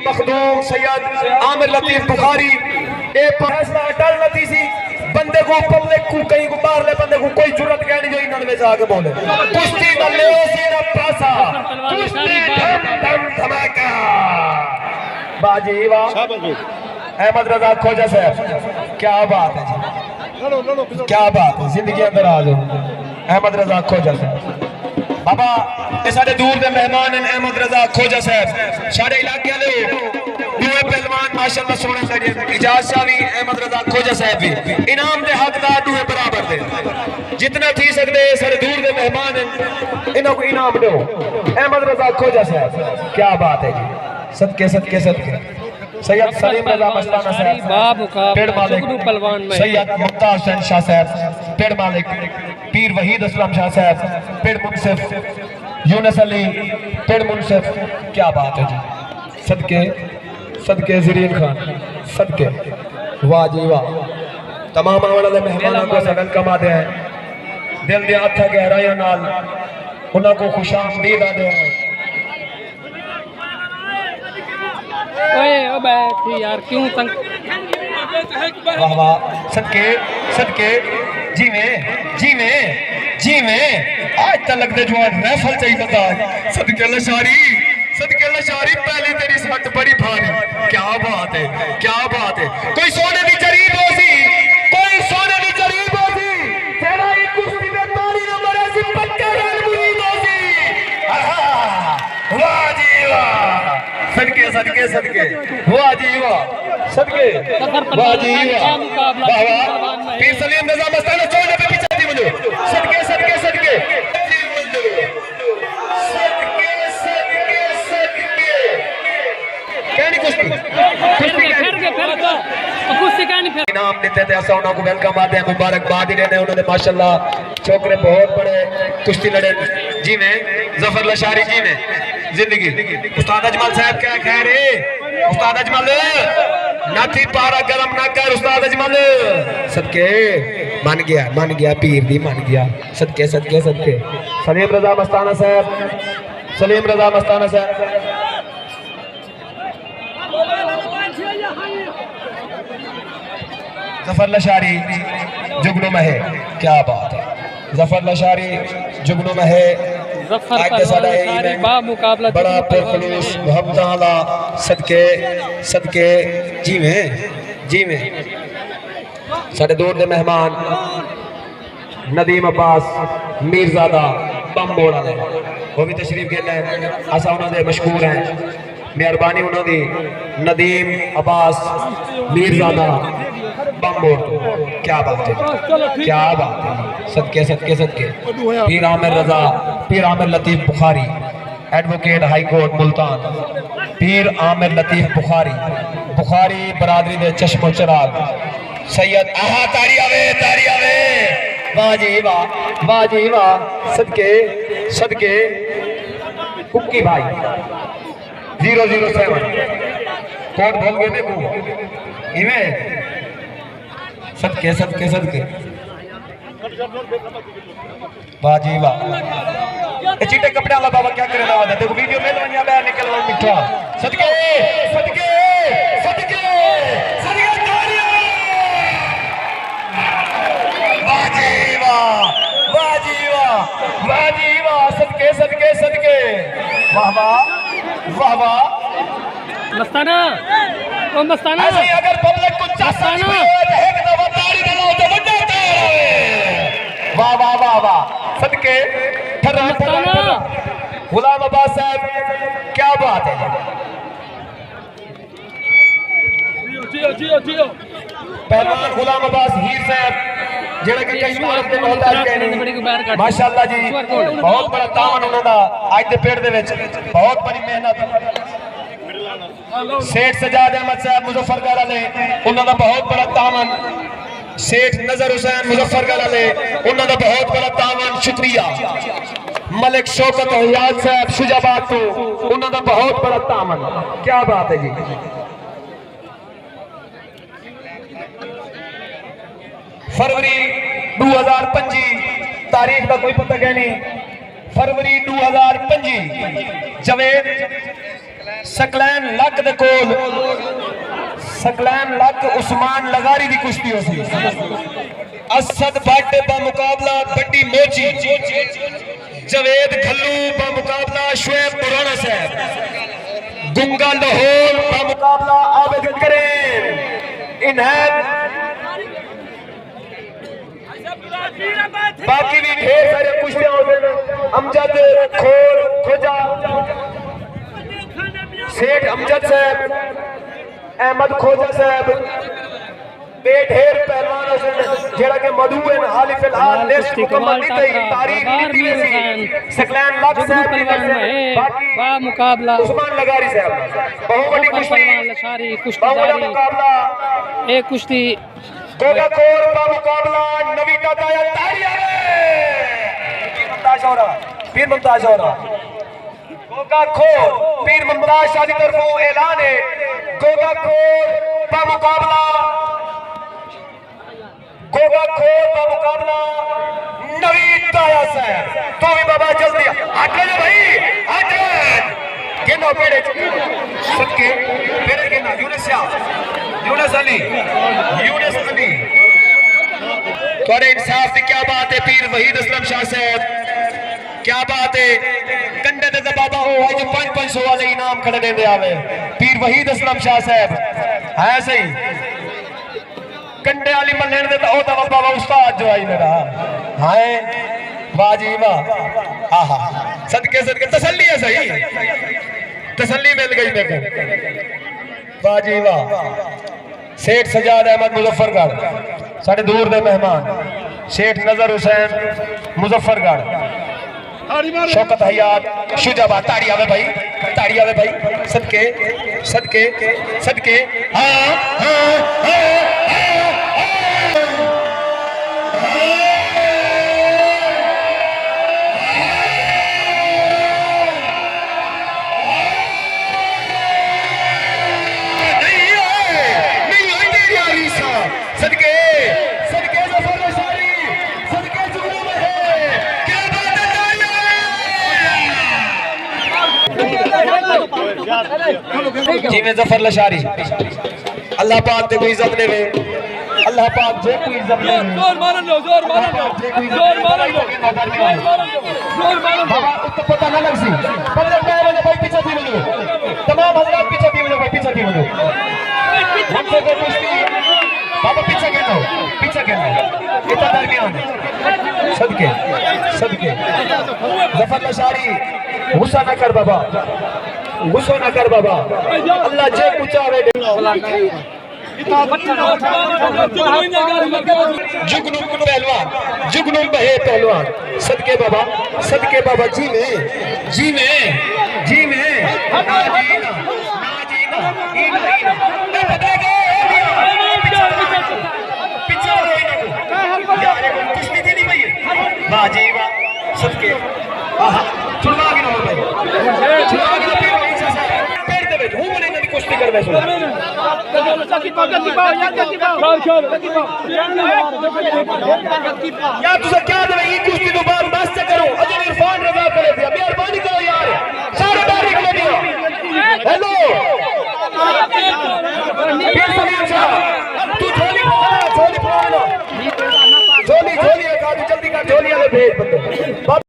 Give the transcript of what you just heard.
मखदूम सैयद आमिर लतीफ बुखारी ए फैसला अटल नती सी बंदे को पब्लिक को कहीं को बाहर ले बंदे को कोई जरूरत क्या नहीं जो इन में जाके बोले कुश्ती दल्ले सीना पासा कुश्ती धम धम धमाका बाजी वाह अहमद रजा खोजा साहब क्या बात है जी क्या बात है जिंदगी अंदर आ जाओ अहमद रजा खोजा साहब बाबा ये सारे दूर के मेहमान हैं अहमद रजा खोजा साहब सारे इलाके वाले दूए पहलवान माशाल्लाह सोने लगे इजाज शाह भी अहमद रजा खोजा साहब भी इनाम दे हकदार दूए बराबर दे जितना थी सकते सारे दूर के मेहमान हैं इन्हों को इनाम दो अहमद रजा खोजा साहब क्या बात है जी सदके सदके सदके सैयद सलीम रजा मस्ताना साहब पेड़ मालिक सैयद मुख्तार हुसैन शाह साहब पेड़ मालिक पीर वहीद असलम शाह साहब पेड़ मुनसिफ यूनुस अली पेड़ मुनसिफ क्या बात है जी सदके सदके ज़रीन खान सदके वाह जी वाह तमाम आने वाले मेहमानों को वेलकम आते हैं दिल दे हथ गहराइयों नाल उन्हों को खुशामदीद आते हैं ओए बैठी यार क्यों तंग वाह वाह सदके सदके जी में आज तक लगते जो राइफल चाहिए था सदके लशारी पहले तेरी सट बड़ी भारी क्या बात है कोई सोने की जरीब हो सी कोई सोने की जरीब हो सी तेरा ही कुश्ती में ताली नंबर ऐसी पक्का रन मुरीद हो सी वाह जी वाह सदके सदके सदके वाह जी वाह सदके वाह जी वाह वाह पीर सलीम रजा मस्ताना छोड़ने पे पीछे थी मुझे सदके सदके सदके इनाम देते थे ऐसा उन्होंने वेलकम आते हैं मुबारकबाद ही देने उन्होंने माशाल्लाह छोकरे बहुत बड़े कुश्ती लड़े जी में जफर लशारी जी में जिंदगी उस्ताद अजमल साहब क्या कह रहे उस्ताद अजमल नाथी पारा गरम ना कर उस्ताद अजमल सदके मान गया पीर दी मान गया सदके सदके सदके सलीम रजा मस्ताना साहब जफर लशारी जुगनू में है क्या बात है जफर लशारी जुगनू में है बड़ा पुरखलूस मोहब्बत सदके सदके जी में साढ़े दूर के मेहमान नदीम अब्बास मीरजादा बम्बोड़ वाले वो भी तशरीफ गए असा उन्होंने मशहूर हैं मेहरबानी उन्होंने नदीम अब्बास मीरजादा बम्बोड़ क्या बात है सदके सदके सदके पीर Aamir Latif Bukhari advocate high court Multan पीर आमिर लतीफ बुखारी बरादरी दे चश्मो चिराग सैयद आहा तारी आवे वाह जी वाह सदके सदके कुक्की भाई 007 कोड बोल गए देखो इवें सदके सदके सदके वाह जी वाह चिट्टे कपड़े वाला बाबा क्या करे ना देखो वीडियो में लवनिया बाहर निकलवा मिठा सदके सदके सदके सदके वाह जी वाह सदके सदके सदके वाह मस्ताना ओ मस्ताना ऐसे अगर पब्लिक को मस्ताना एक दफा ताली बनाओ तो बड़ा वाह सदके ठर्रा गुलाम अब्बास साहब क्या बात है जियो पहलवान गुलाम अब्बास हीर साहब जेड़ा कि कई बार के मोहताज कहने माशाअल्लाह जी बहुत बड़ा तावन उन्होंने आज दे पेड़ दे विच बहुत बड़ी मेहनत सेठ सजाद अहमद साहब मुजफ्फरगढ़ वाले उन्होंने बहुत बड़ा तावन सेठ नजर हुसैन मुजफ्फरगढ़ वाले उन्होंने बहुत बड़ा तावन शुक्रिया मलिक शौकत हयात साहब शुजाबाद तो उन्होंने बहुत बड़ा तावन क्या बात है जी फरवरी 2025 तारीख का कोई पता क्या नहीं फरवरी 2025 जवेद सकलैन लक दे कोल सकलैन लक उस्मान लगारी दी कुश्ती हो सी असद भट्ट बा मुकाबला बड्डी मोची जवेद खल्लू बा मुकाबला शुएब पुराना साहब गुंगा लाहौर बा मुकाबला आबिद करीम इन्हें बाकी भी ढेर सारे कुश्तियां होते हैं अमजद खोर खोजा सेठ अमजद साहब अहमद खोजा साहब ढेर पहलवान जेड़ा के मधु है हाल फिलहाल लिस्ट मुकम्मल नहीं थी तारीख दी सी सकलैन लक साहब की तरफ से बाकी बा मुकाबला उस्मान लगारी साहब बहुत बड़ी कुश्ती लशारी कुश्ती बहुत बड़ा जारी मुकाबला एक कुश्ती गोगा खोर का मुकाबला नवी ताया तारिया पीर मुमताज हो रहा गोगा खोर पीर मुमताज शाह की तरफों ऐलान है गोगा खोर का मुकाबला नवी ताया साहब तो भी बाबा जल्दी हट ले भाई हट केनो पेड़े सबके पेड़े के ना यूनुस अली थोड़े इंसाफ की क्या बात है पीर वहीद असलम शाह साहब क्या बात है कंडे दे बाबा हो आज 500 वाले इनाम खड़े देंदे आवे पीर वहीद असलम शाह साहब है सही कंडे वाली मल्लेन दे तो ओदा बाबा उस्ताद जो आई मेरा हाय वाह जी वाह आहा सदके सदके तसल्ली है सही तसल्ली मिल गई मेरे को वाह जी वाह सेठ सजाद अहमद मुजफ्फरगढ़ साढ़े दूर दे मेहमान शेख नजर हुसैन मुजफ्फरगढ़ शौकत हयात शुजाबाद ताड़ी आवे भाई सदके सदके सदके हाँ हाँ जी में जफर लशारी अल्लाह पाक ते कोई इज्जत देवे अल्लाह पाक जे कोई इज्जत देवे जोर मारन लो बाबा तो पता ना लग सी 15 बजे भाई पीछे थी मिलो तमाम हजरात पीछे थी मिलो भाई पीछे थी मिलो हमसे कोई कुश्ती बाबा पीछे गिनो इतना दरमियान सदके सदके जफर लशारी गुस्सा न कर बाबा अल्लाह जे पूछावे जुगनू बहे पहलवान सदके बाबा जी में ना जीना कुश्ती थी नहीं भाई वाह जी वाह सदके छुड़वा के ना भाई छुड़वा के कुश्ती कर यार तुझे क्या दे कुश्ती तो बार बस से करो अजय इरफान रजा करे थे मेहरबानी करो यार सारे बारी को दिया हेलो तू झोली जल्दी का झोली वाले भेज बंदे